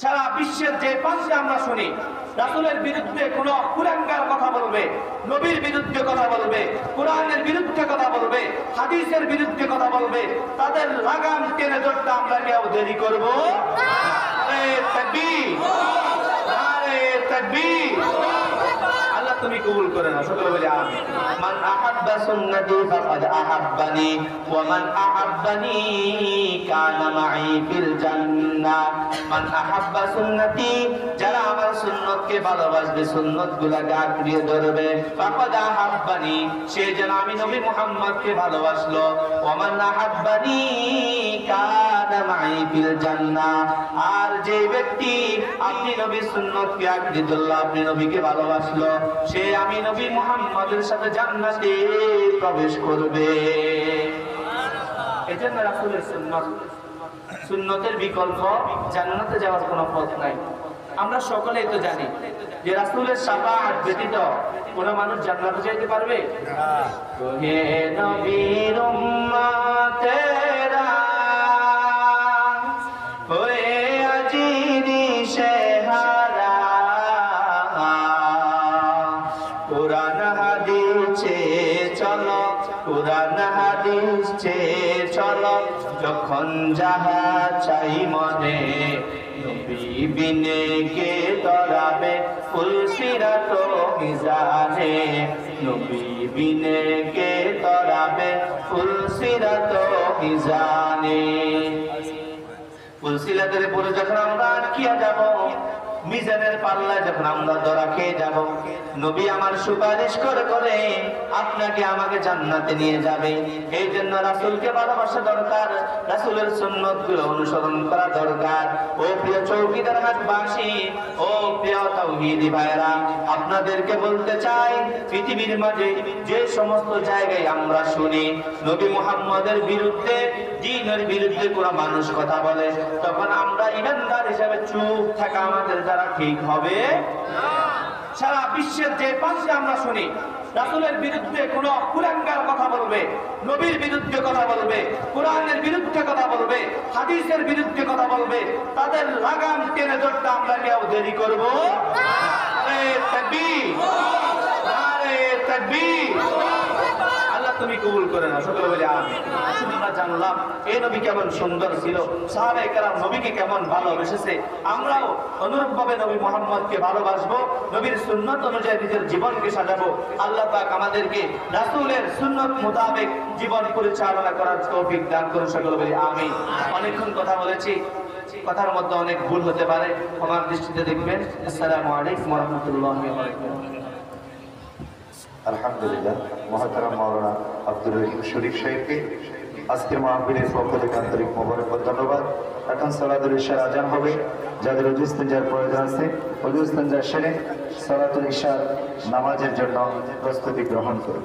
সারা বিশ্বের যে প্রান্তে আমরা শুনি রাসূলের বিরুদ্ধে কোন কুলাঙ্গার কথা বলবে, নবীর বিরুদ্ধে কথা বলবে, কোরআনের বিরুদ্ধে কথা বলবে, হাদিসের বিরুদ্ধে কথা বলবে, তাদের লাগাম টেনে ধরতে আমরা কেউ দেরি করব না। নারে তাকবীর, নারে তাকবীর। আল্লাহ তুমি কবুল করে নাও, সকলে বলি আমিন। মান আহাব্বা সুন্নতি ফাকাদ আহাব্বানি ওয়া মান আহাব্বানি কানা মাই ফিল জান্নাহ। মান আহাব্বা সুন্নতি, যারা আমার সুন্নতকে ভালোবাসবে, সুন্নতগুলোকে আঁকড়িয়ে ধরবে, ফাকাদ আহাব্বানি, সে যেন আমি নবী মুহাম্মদকে ভালোবাসলো। ওয়া মান আহাব্বানি কানা মাই ফিল জান্নাহ, আর যে ব্যক্তি আপনি নবীর সুন্নতকে আঁকড়িয়ে ধরলো, আপনি নবীকে ভালোবাসলো, সে আমি নবী মুহাম্মদের সাথে জান্নাতে প্রবেশ করবে। এজন্য রাসূলের সুন্নতের বিকল্প জান্নাতে যাওয়ার কোনো পথ নাই। আমরা সকলেই তো জানি যে রাসূলের শাফাআত ব্যতীত কোন মানুষ জান্নাতে যেতে পারবে না। হে নবীর উম্মতেরা হয়ে আজি দিশেহারা, কুরআন হাদিসে চলো, কুরআন হাদিসে চলো, যখন যাহা চাই মনে, নবী বিনে কে তরাবে ফুলসিরাত মিজানে, নবী বিনে কে তরাবে ফুলসিরাত মিজানে। ফুলসিরাতের পরে যখন আমরা আটকিয়া যাব, মিজানের পাল্লায় যখন আমরা ধরা খেয়ে যাব, নবী আমার সুপারিশ করে করে আপনাকে আমাকে জান্নাতে নিয়ে যাবে। এই জন্য রাসূলকে ভালোবাসা দরকার, রাসূলের সুন্নতগুলো অনুসরণ করা দরকার। ও প্রিয় চৌকিদার হাটবাসী, ও প্রিয় তাওহীদি ভাইরা, আপনাদেরকে বলতে চাই, পৃথিবীর মাঝে যে সমস্ত জায়গায় আমরা শুনি নবী মুহাম্মদের বিরুদ্ধে, দ্বীনের বিরুদ্ধে কোন মানুষ কথা বলে, তখন আমরা ইমানদার হিসেবে চুপ থাকা আমাদের দ্বারা ঠিক হবে না। সারা বিশ্বের যে প্রান্তে আমরা শুনি রাসূলের বিরুদ্ধে কোন কুলাঙ্গার কথা বলবে, নবীর বিরুদ্ধে কথা বলবে, কোরআনের বিরুদ্ধে কথা বলবে, হাদিসের বিরুদ্ধে কথা বলবে, তাদের লাগাম টেনে ধরতে আমরা কেউ দেরি করব না। নারে তাকবীর, নারে তাকবীর। আল্লাহ তুমি কবুল করে নাও, সকলে বলি আমিন। আমরা জানলাম এই নবী কেমন সুন্দর ছিল, সাহাবায়ে কেরাম নবীকে কেমন ভালোবেসেছে, আমরাও অনুরূপভাবে নবী মুহাম্মদকে ভালোবাসবো, নবীর সুন্নত অনুযায়ী নিজের জীবনকে সাজাবো। আল্লাহ পাক আমাদেরকে রাসূলের সুন্নত মোতাবেক জীবন পরিচালনা করার তৌফিক দান করুন, সকলে বলি আমিন। অনেকক্ষণ কথা বলেছি, কথার মধ্যে অনেক ভুল হতে পারে, আমার দৃষ্টিতে দেখবেন। আসসালামু আলাইকুম ওয়া রাহমাতুল্লাহি ওয়া বারাকাতুহু। আলহামদুলিল্লাহ, মহতারাম মাওলানা আব্দুর রহিম শরীফ সাহেবকে আজকের মাহফিলের পক্ষ থেকে আন্তরিক মোবারকবাদ, ধন্যবাদ। এখন সালাতুল ইশার আজান হবে, যাদের ওযু ইস্তেঞ্জার প্রয়োজন আছে ওযু ইস্তেঞ্জা সেরে সালাতুল ইশার নামাজের জন্য প্রস্তুতি গ্রহণ করুন।